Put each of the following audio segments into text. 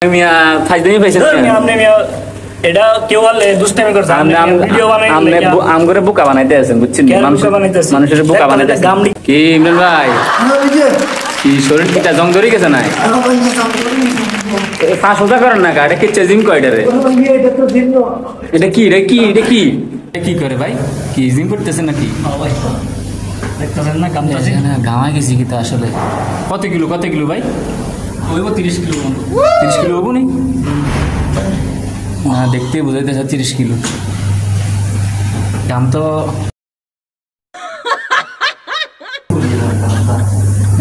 মিয়া ফাইজদামি পাইছেন আপনি মিয়া এটা কেউ বলে দুষ্টামি করছে ভিডিও বানাই আমনে আমগরে বোকা বানাইতে আছেন বুঝছেন মানুষের বোকা বানাইতে কি ইমরান ভাই কি শরীর কিটা জং ধরে গেছে না পা সোজা করেন না এটা কি জিম কয়টা রে এটা কি রে কি এটা কি কি করে ভাই কি জিম করতেছেন নাকি দেখতেছেন না কামতাছি গাওয়া গেছি কি তো আসলে কত কিলো ভাই ওইব 30 কিলো 30 কিলো হবো নি না দেখতে বুঝাইতেছে 30 কিলো দাম তো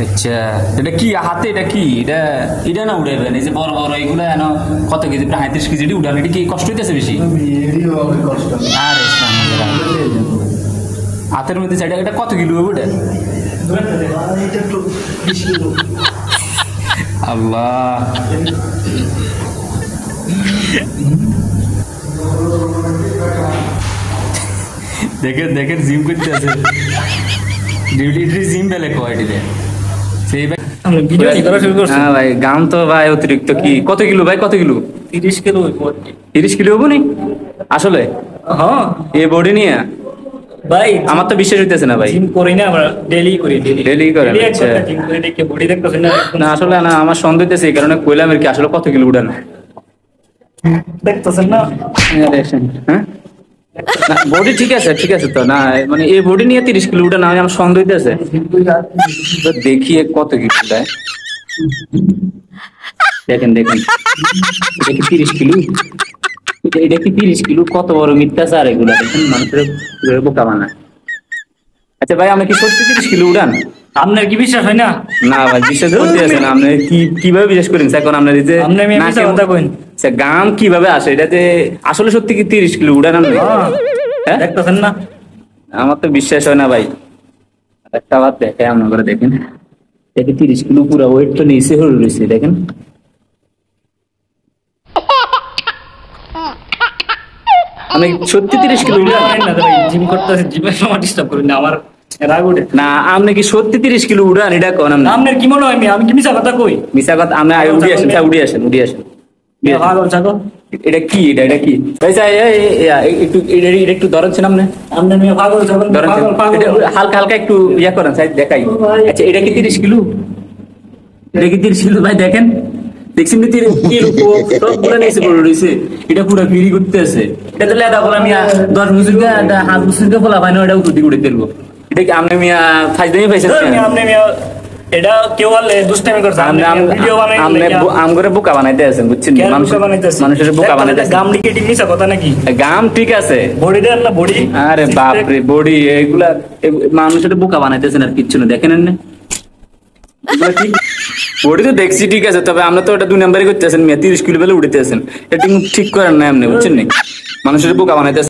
আচ্ছা এটা কি হাতে এটা কি এটা না উড়াইবেন এই যে বড় বড় এগুলো এনো কত কেজি প্রায় 35 কেজি উড়ান এটা কি কষ্ট হইতেছে বেশি আরে হাতের মধ্যে এটা কত কিলো হবে আল্লাহ দেখেন জিম করতে আছে ডিউটি জিম বেলে কোয়ালিটি সেই ভাই আমরা ভিডিও কি করা শুরু করছি হ্যাঁ ভাই গাম তো ভাই অতিরিক্ত কি কত কিলো ভাই কত কিলো 30 কিলো 30 কিলো হবে নি আসলে হ্যাঁ এই বডি নিয়ে ভাই আমার তো বিশ্বাস হইতেছে না ভাই জিম করি না আমরা ডেইলি করি ডেইলি করেন আচ্ছা জিম করে দেখে বডি দেখতেছেন না আসলে না আমার সন্দেহ হইতেছে এই কারণে কইলাম আর কি আসলে কত কিলো উঠান দেখতেছেন না হ্যাঁ বডি ঠিক আছে তো না মানে এই বডি নিয়ে 30 কিলো উঠান আমার সন্দেহ হইতেছে দেখি কত কিলো উঠায় দেখেন দেখি 30 কিলো এটা কি 30 কিলো কত বড় মিথ্যাচার এগুলা দেখেন মানুষের বোকা বানায় আচ্ছা ভাই আপনি কি সত্যি 30 কিলো উড়ান আপনার কি বিশ্বাস হয় না না ভাই বিশ্বাস করতে আছেন আপনি কিভাবে বিশ্বাস করেন এখন আপনার এই যে আপনি মিথ্যা কথা কইন আচ্ছা গাম কিভাবে আসে এটা যে আসলে সত্যি কি 30 কিলো উড়ান আপনি হ্যাঁ দেখতেছেন না আমার তো বিশ্বাস হয় না ভাই একটা বাত দেখে আপনার করে দেখেন দেখি 30 কিলো পুরো ওয়েট তো নিচে হয়ে রয়েছে দেখেন আমি সত্যি 30 কিলো উড়ান না ভাই জিম করতেছি জিমের সময় ডিস্টার্ব করেন না আমার রাগ ওঠে না আপনি কি সত্যি 30 কিলো উড়ান এটা কোন আপনি আপনার কি মনে হয় আমি কি মিছা কথা কই মিছা কথা আমি উড়ি আসেন পাগল ছাগল এটা কি ভাই একটু ধরেন আপনি আপনার মেয়ে পাগল ছাগল হালকা একটু ইয়া করেন সাইড দেখাই আচ্ছা এটা কি 30 কিলো এটা কি 30 কিলো ভাই দেখেন দেখছেন নি 30 কিলো সবগুলো নিচে পড়ে রয়েছে এটা পুরো ফিরি করতে আছে এটা তো লেদা বলে আমি 10 বছর হাত বছর ফলা পাই না এটা উঠে উড়ে দেবো এটা কি আপনি মিয়া ফাইজদামি পাইছেন আপনি মিয়া এটা কেউ বলে দুষ্টামি করছে ভিডিও বানাই আমগরে বোকা বানাইতে আছেন বুঝছেন মানুষের বোকা বানাইতে গাম লিখে মিছা কথা নাকি গাম ঠিক আছে বডিটা না বডি আরে বাপ রে বডি এগুলা মানুষের বোকা বানাইতেছেন আর কিচ্ছু না দেখেন না বডি তো দেখছি ঠিক আছে তবে আমরা তো ওটা 2 নাম্বারই করতেছেন 30 কিলো বেলে উঠেতেছেন এটা ঠিক করেন না এমনি বুঝছেন না মানুষের বোকা বানাইতেছেন